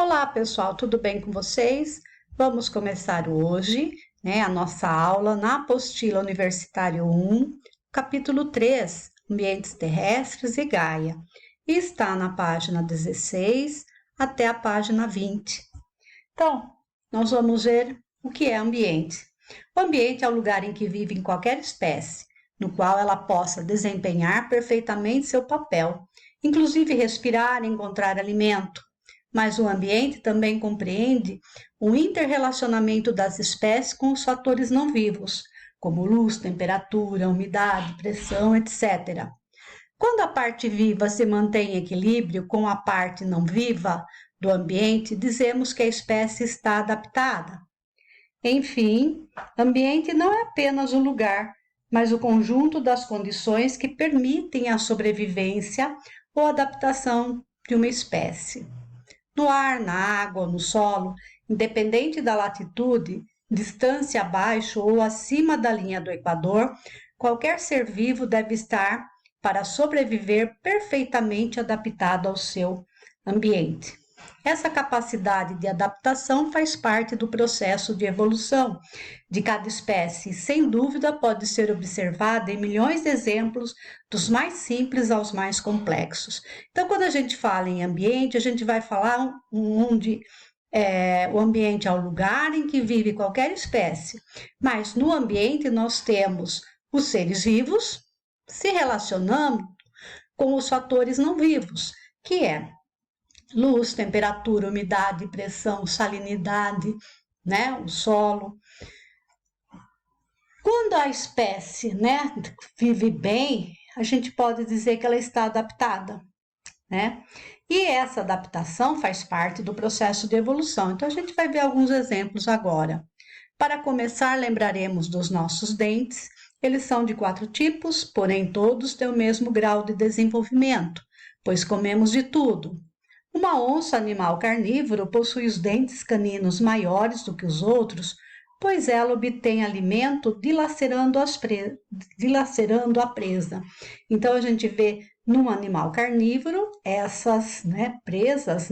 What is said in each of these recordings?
Olá, pessoal, tudo bem com vocês? Vamos começar hoje, a nossa aula na apostila Universitário 1, capítulo 3, Ambientes Terrestres e Gaia. E está na página 16 até a página 20. Então, nós vamos ver o que é ambiente. O ambiente é o lugar em que vive qualquer espécie, no qual ela possa desempenhar perfeitamente seu papel, inclusive respirar e encontrar alimento. Mas o ambiente também compreende o interrelacionamento das espécies com os fatores não vivos, como luz, temperatura, umidade, pressão, etc. Quando a parte viva se mantém em equilíbrio com a parte não viva do ambiente, dizemos que a espécie está adaptada. Enfim, ambiente não é apenas o lugar, mas o conjunto das condições que permitem a sobrevivência ou adaptação de uma espécie. No ar, na água, no solo, independente da latitude, distância abaixo ou acima da linha do Equador, qualquer ser vivo deve estar, para sobreviver, perfeitamente adaptado ao seu ambiente. Essa capacidade de adaptação faz parte do processo de evolução de cada espécie e, sem dúvida, pode ser observada em milhões de exemplos, dos mais simples aos mais complexos. Então, quando a gente fala em ambiente, a gente vai falar onde o ambiente é o lugar em que vive qualquer espécie, mas no ambiente nós temos os seres vivos se relacionando com os fatores não vivos, que é luz, temperatura, umidade, pressão, salinidade, o solo. Quando a espécie, vive bem, a gente pode dizer que ela está adaptada, E essa adaptação faz parte do processo de evolução. Então, a gente vai ver alguns exemplos agora. Para começar, lembraremos dos nossos dentes. Eles são de 4 tipos, porém todos têm o mesmo grau de desenvolvimento, pois comemos de tudo. Uma onça, animal carnívoro, possui os dentes caninos maiores do que os outros, pois ela obtém alimento dilacerando a presa. Então, a gente vê num animal carnívoro essas presas,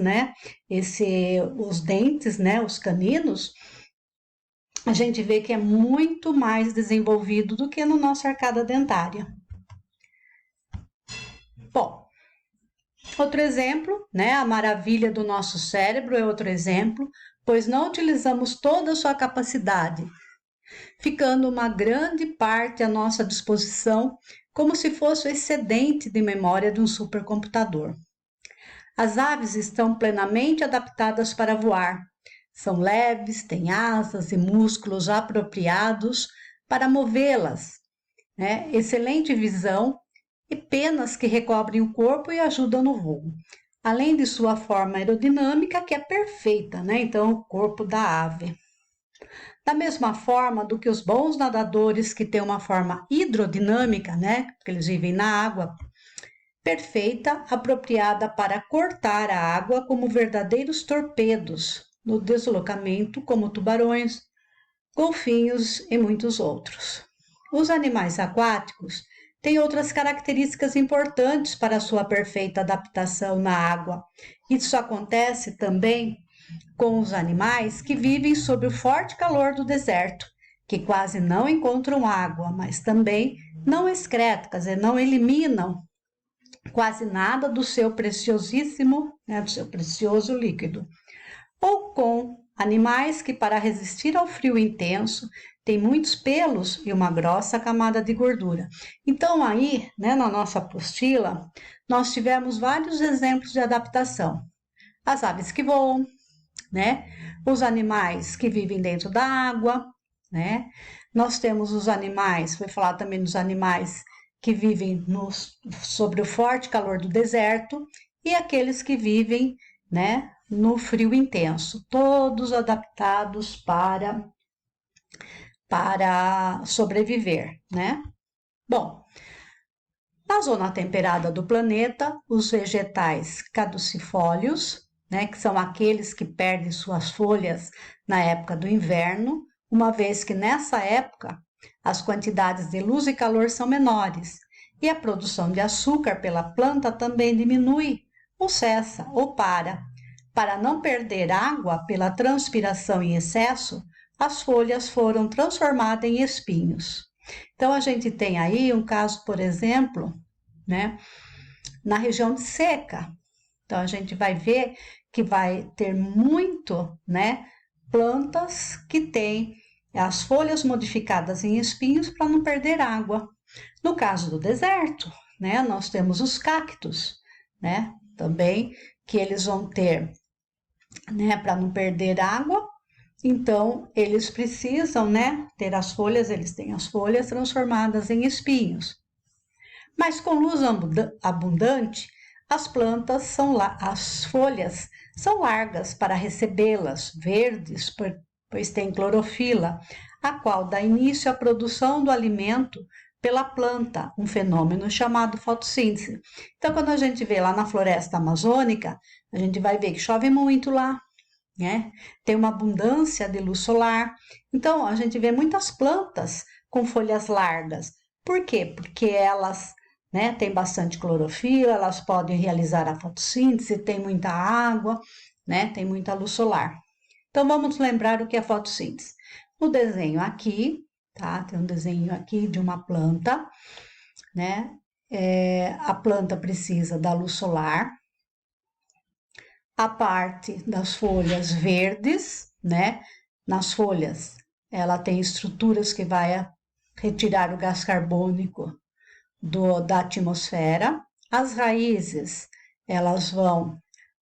os dentes, os caninos, a gente vê que é muito mais desenvolvido do que no nosso arcada dentária. Bom, outro exemplo, a maravilha do nosso cérebro é outro exemplo, pois não utilizamos toda a sua capacidade, ficando uma grande parte à nossa disposição, como se fosse o excedente de memória de um supercomputador. As aves estão plenamente adaptadas para voar. São leves, têm asas e músculos apropriados para movê-las, excelente visão e penas que recobrem o corpo e ajudam no voo, além de sua forma aerodinâmica, que é perfeita, Então, o corpo da ave. Da mesma forma do que os bons nadadores que têm uma forma hidrodinâmica, porque eles vivem na água, perfeita, apropriada para cortar a água como verdadeiros torpedos no deslocamento, como tubarões, golfinhos e muitos outros. Os animais aquáticos têm outras características importantes para a sua perfeita adaptação na água. Isso acontece também com os animais que vivem sob o forte calor do deserto, que quase não encontram água, mas também não excretam, quer dizer, não eliminam quase nada do seu preciosíssimo, do seu precioso líquido. Ou com animais que, para resistir ao frio intenso, têm muitos pelos e uma grossa camada de gordura. Então, aí, na nossa apostila, nós tivemos vários exemplos de adaptação. As aves que voam, os animais que vivem dentro da água, Nós temos os animais, foi falar também dos animais que vivem sobre o forte calor do deserto e aqueles que vivem, no frio intenso, todos adaptados para sobreviver, Bom, na zona temperada do planeta, os vegetais caducifólios, que são aqueles que perdem suas folhas na época do inverno, uma vez que nessa época as quantidades de luz e calor são menores e a produção de açúcar pela planta também diminui ou cessa ou para. Para não perder água pela transpiração em excesso, as folhas foram transformadas em espinhos. Então, a gente tem aí um caso, por exemplo, né, na região de seca. Então, a gente vai ver que vai ter muito, né, plantas que têm as folhas modificadas em espinhos para não perder água. No caso do deserto, né, nós temos os cactos, né, também que eles vão ter, né, para não perder água. Então, eles precisam, né, ter as folhas, eles têm as folhas transformadas em espinhos. Mas com luz abundante, as plantas são as folhas são largas para recebê-las, verdes, pois tem clorofila, a qual dá início à produção do alimento pela planta, um fenômeno chamado fotossíntese. Então, quando a gente vê lá na floresta amazônica, a gente vai ver que chove muito lá, né? Tem uma abundância de luz solar. Então, a gente vê muitas plantas com folhas largas. Por quê? Porque elas, né, têm bastante clorofila, elas podem realizar a fotossíntese, tem muita água, né, tem muita luz solar. Então, vamos lembrar o que é fotossíntese. No desenho aqui, tá? Tem um desenho aqui de uma planta, né? A planta precisa da luz solar, a parte das folhas verdes, né? Nas folhas, ela tem estruturas que vai retirar o gás carbônico da atmosfera. As raízes, elas vão,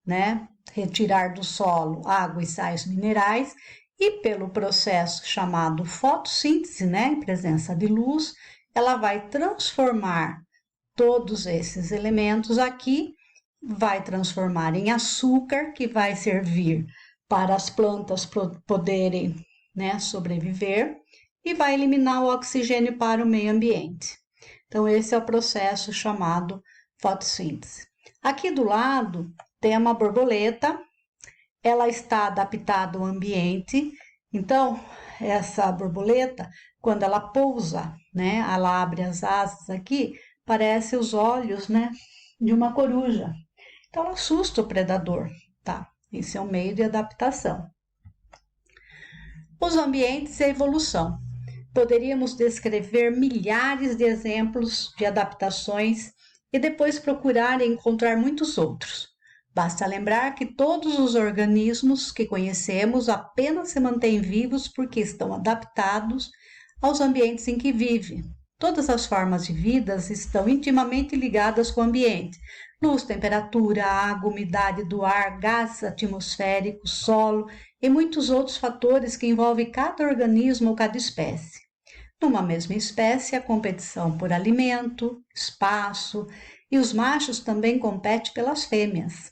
né, retirar do solo água e sais minerais e pelo processo chamado fotossíntese, né, em presença de luz, ela vai transformar todos esses elementos aqui, vai transformar em açúcar, que vai servir para as plantas poderem, né, sobreviver, e vai eliminar o oxigênio para o meio ambiente. Então, esse é o processo chamado fotossíntese. Aqui do lado tem uma borboleta, ela está adaptada ao ambiente, então, essa borboleta, quando ela pousa, né, ela abre as asas aqui, parece os olhos, né, de uma coruja. Então, ela assusta o predador, tá? Esse é um meio de adaptação. Os ambientes e a evolução. Poderíamos descrever milhares de exemplos de adaptações e depois procurar encontrar muitos outros. Basta lembrar que todos os organismos que conhecemos apenas se mantêm vivos porque estão adaptados aos ambientes em que vivem. Todas as formas de vida estão intimamente ligadas com o ambiente. Luz, temperatura, água, umidade do ar, gases atmosféricos, solo e muitos outros fatores que envolvem cada organismo ou cada espécie. Numa mesma espécie, a competição por alimento, espaço e os machos também competem pelas fêmeas.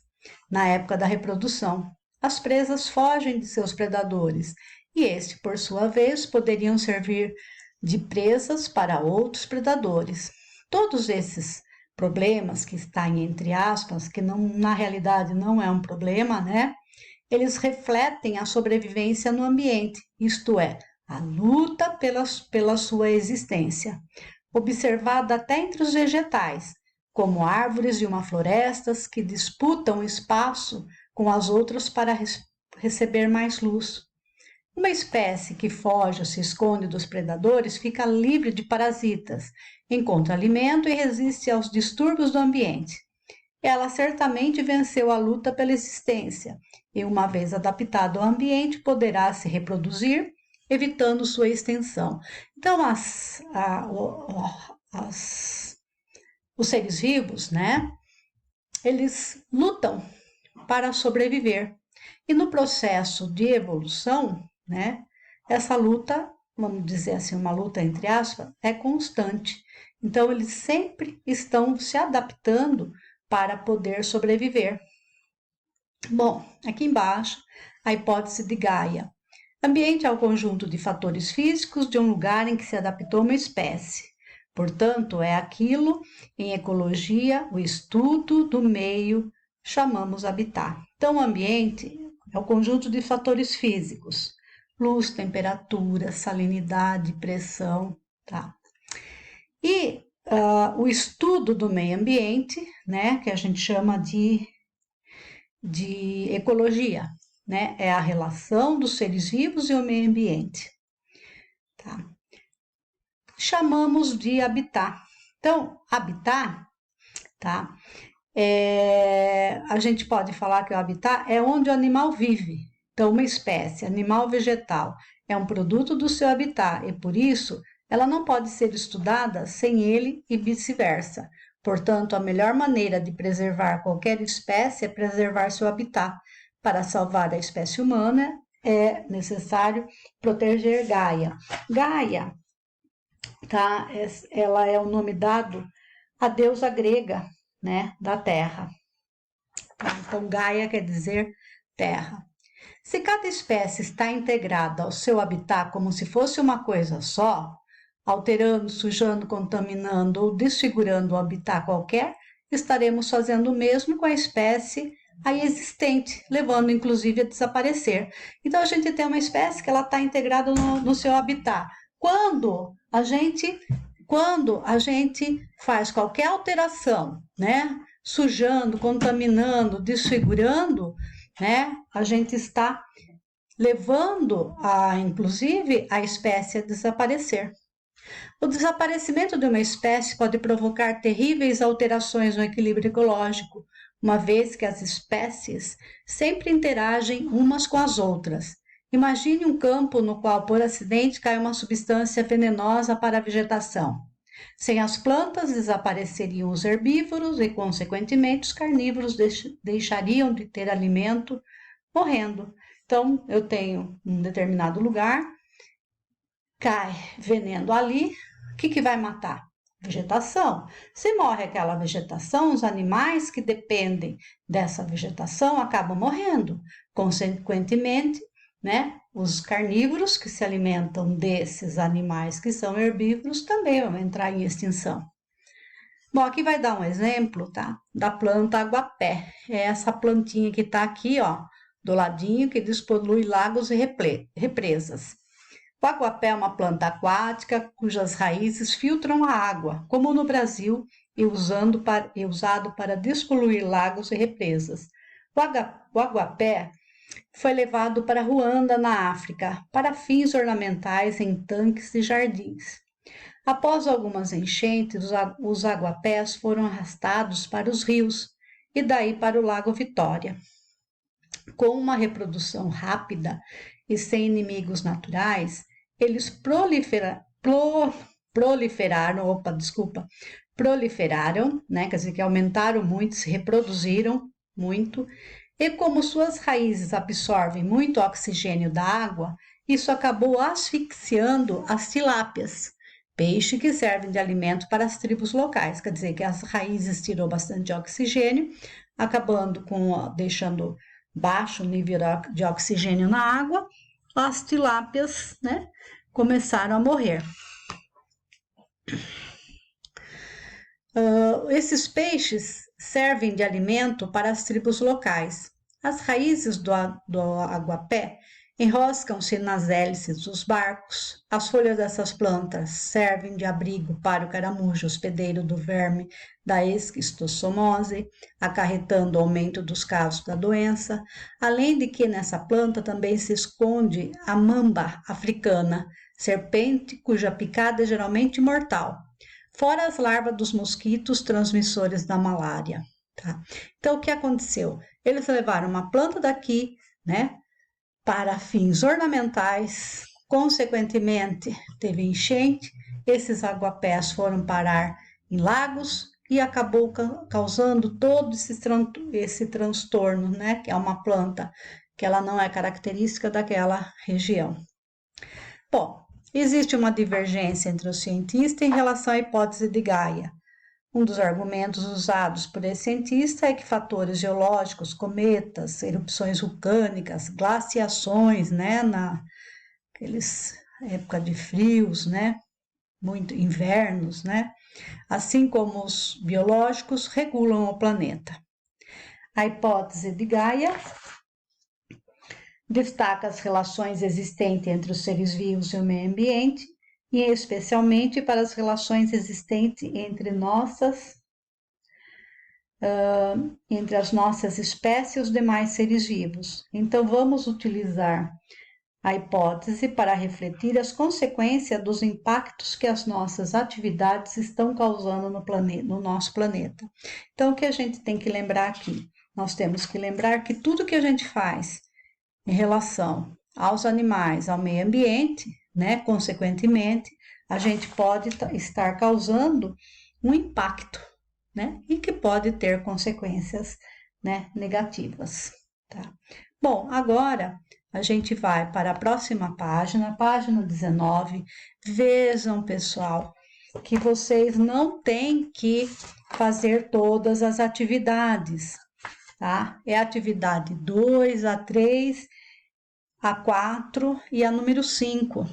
Na época da reprodução, as presas fogem de seus predadores e estes, por sua vez, poderiam servir de presas para outros predadores. Todos esses problemas que estão entre aspas, que não, na realidade não é um problema, né? Eles refletem a sobrevivência no ambiente, isto é, a luta pela sua existência, observada até entre os vegetais, como árvores de uma floresta que disputam espaço com as outras para receber mais luz. Uma espécie que foge ou se esconde dos predadores fica livre de parasitas, encontra alimento e resiste aos distúrbios do ambiente. Ela certamente venceu a luta pela existência e, uma vez adaptada ao ambiente, poderá se reproduzir, evitando sua extinção. Então, os seres vivos, né, eles lutam para sobreviver. E no processo de evolução, né, essa luta, vamos dizer assim, uma luta entre aspas, é constante. Então, eles sempre estão se adaptando para poder sobreviver. Bom, aqui embaixo, a hipótese de Gaia. Ambiente é o conjunto de fatores físicos de um lugar em que se adaptou uma espécie. Portanto, é aquilo, em ecologia, o estudo do meio, chamamos habitat. Então, o ambiente é o conjunto de fatores físicos. Luz, temperatura, salinidade, pressão, tá? E o estudo do meio ambiente, né, que a gente chama de de ecologia, né? É a relação dos seres vivos e o meio ambiente, tá? Chamamos de habitat. Então, habitat, tá? A gente pode falar que o habitat é onde o animal vive. Então, uma espécie, animal ou vegetal, é um produto do seu habitat e, por isso, ela não pode ser estudada sem ele e vice-versa. Portanto, a melhor maneira de preservar qualquer espécie é preservar seu habitat. Para salvar a espécie humana, é necessário proteger Gaia. Gaia, tá? Ela é o nome dado à deusa grega, né, da terra. Tá? Então, Gaia quer dizer terra. Se cada espécie está integrada ao seu habitat como se fosse uma coisa só, alterando, sujando, contaminando ou desfigurando um habitat qualquer, estaremos fazendo o mesmo com a espécie aí existente, levando inclusive a desaparecer. Então, a gente tem uma espécie que ela está integrada no seu habitat. Quando a gente faz qualquer alteração, né, sujando, contaminando, desfigurando, né, a gente está levando inclusive a espécie a desaparecer. O desaparecimento de uma espécie pode provocar terríveis alterações no equilíbrio ecológico, uma vez que as espécies sempre interagem umas com as outras. Imagine um campo no qual, por acidente, cai uma substância venenosa para a vegetação. Sem as plantas, desapareceriam os herbívoros e, consequentemente, os carnívoros deixariam de ter alimento, morrendo. Então, eu tenho um determinado lugar, cai veneno ali, o que vai matar? Vegetação. Se morre aquela vegetação, os animais que dependem dessa vegetação acabam morrendo. Consequentemente, né, os carnívoros que se alimentam desses animais que são herbívoros também vão entrar em extinção. Bom, aqui vai dar um exemplo, tá? Da planta aguapé. É essa plantinha que tá aqui, ó, do ladinho, que despolui lagos e represas. O aguapé é uma planta aquática cujas raízes filtram a água, como no Brasil, e usado para despoluir lagos e represas. O aguapé foi levado para Ruanda, na África, para fins ornamentais em tanques e jardins. Após algumas enchentes, os aguapés foram arrastados para os rios e daí para o Lago Vitória. Com uma reprodução rápida e sem inimigos naturais, eles proliferaram, né? Quer dizer, que aumentaram muito, se reproduziram muito, e como suas raízes absorvem muito oxigênio da água, isso acabou asfixiando as tilápias, peixe que servem de alimento para as tribos locais. Quer dizer, que as raízes tirou bastante oxigênio, deixando baixo nível de oxigênio na água, as tilápias, né, começaram a morrer. Esses peixes servem de alimento para as tribos locais. As raízes do aguapé enroscam-se nas hélices dos barcos. As folhas dessas plantas servem de abrigo para o caramujo hospedeiro do verme da esquistossomose, acarretando o aumento dos casos da doença, além de que nessa planta também se esconde a mamba africana, serpente cuja picada é geralmente mortal, fora as larvas dos mosquitos transmissores da malária. Tá? Então, o que aconteceu? Eles levaram uma planta daqui, né, para fins ornamentais, consequentemente, teve enchente, esses aguapés foram parar em lagos e acabou causando todo esse transtorno, né, que é uma planta que ela não é característica daquela região. Bom, existe uma divergência entre os cientistas em relação à hipótese de Gaia. Um dos argumentos usados por esse cientista é que fatores geológicos, cometas, erupções vulcânicas, glaciações, né, naqueles época de frios, né, muito invernos, né, assim como os biológicos regulam o planeta. A hipótese de Gaia destaca as relações existentes entre os seres vivos e o meio ambiente, e especialmente para as relações existentes entre nossas entre as nossas espécies e os demais seres vivos. Então, vamos utilizar a hipótese para refletir as consequências dos impactos que as nossas atividades estão causando no nosso planeta. Então, o que a gente tem que lembrar aqui? Nós temos que lembrar que tudo que a gente faz em relação aos animais, ao meio ambiente, né, consequentemente, a gente pode estar causando um impacto, né, e que pode ter consequências, né, negativas, tá? Bom, agora a gente vai para a próxima página, página 19. Vejam, pessoal, que vocês não têm que fazer todas as atividades, tá? É a atividade 2, a 3, a 4 e a número 5,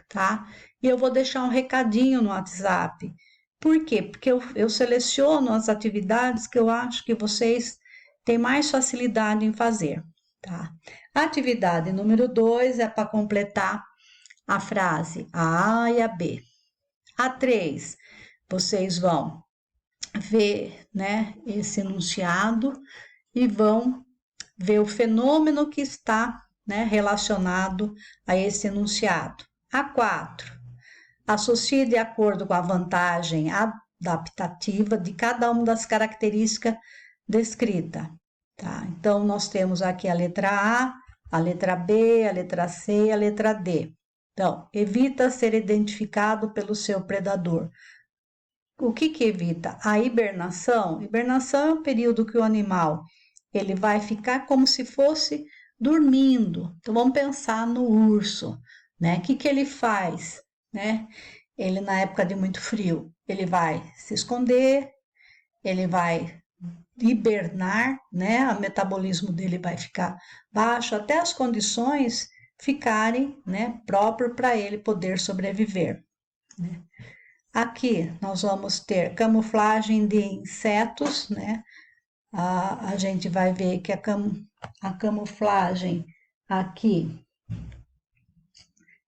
tá? E eu vou deixar um recadinho no WhatsApp. Por quê? Porque eu seleciono as atividades que eu acho que vocês têm mais facilidade em fazer, tá? A atividade número 2 é para completar a frase a A e a B. A 3, vocês vão ver, né, esse enunciado e vão ver o fenômeno que está, né, relacionado a esse enunciado. A 4, associe de acordo com a vantagem adaptativa de cada uma das características descritas. Tá? Então, nós temos aqui a letra A, letra B, a letra C e a letra D. Então, evita ser identificado pelo seu predador. O que evita? A hibernação. Hibernação é um período que o animal ele vai ficar como se fosse dormindo. Então, vamos pensar no urso, né? O que ele faz, né? Ele, na época de muito frio, ele vai se esconder, ele vai hibernar, né? O metabolismo dele vai ficar baixo até as condições ficarem, né, próprias para ele poder sobreviver, né? Aqui nós vamos ter camuflagem de insetos, né? A gente vai ver que a camuflagem aqui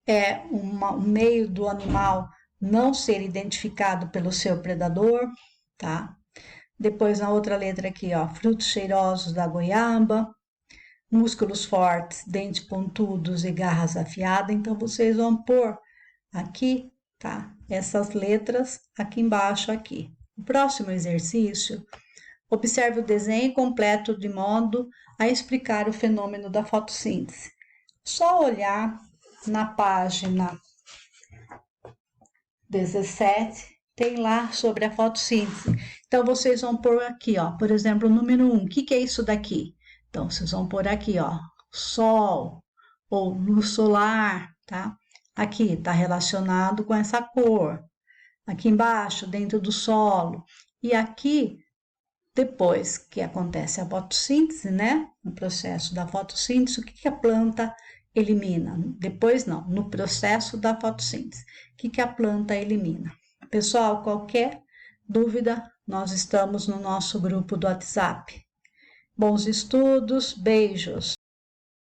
é um meio do animal não ser identificado pelo seu predador, tá? Depois, na outra letra aqui, ó, frutos cheirosos da goiaba, músculos fortes, dentes pontudos e garras afiadas. Então, vocês vão pôr aqui, tá? Essas letras aqui embaixo, aqui. O próximo exercício, observe o desenho completo de modo a explicar o fenômeno da fotossíntese. Só olhar na página 17, tem lá sobre a fotossíntese. Então, vocês vão pôr aqui, ó, por exemplo, o número 1. O que é isso daqui? Então, vocês vão pôr aqui, ó, sol ou luz solar, tá? Aqui está relacionado com essa cor. Aqui embaixo, dentro do solo. E aqui, depois que acontece a fotossíntese, né? No processo da fotossíntese, o que a planta elimina? Depois não, no processo da fotossíntese. O que a planta elimina? Pessoal, qualquer dúvida, nós estamos no nosso grupo do WhatsApp. Bons estudos, beijos!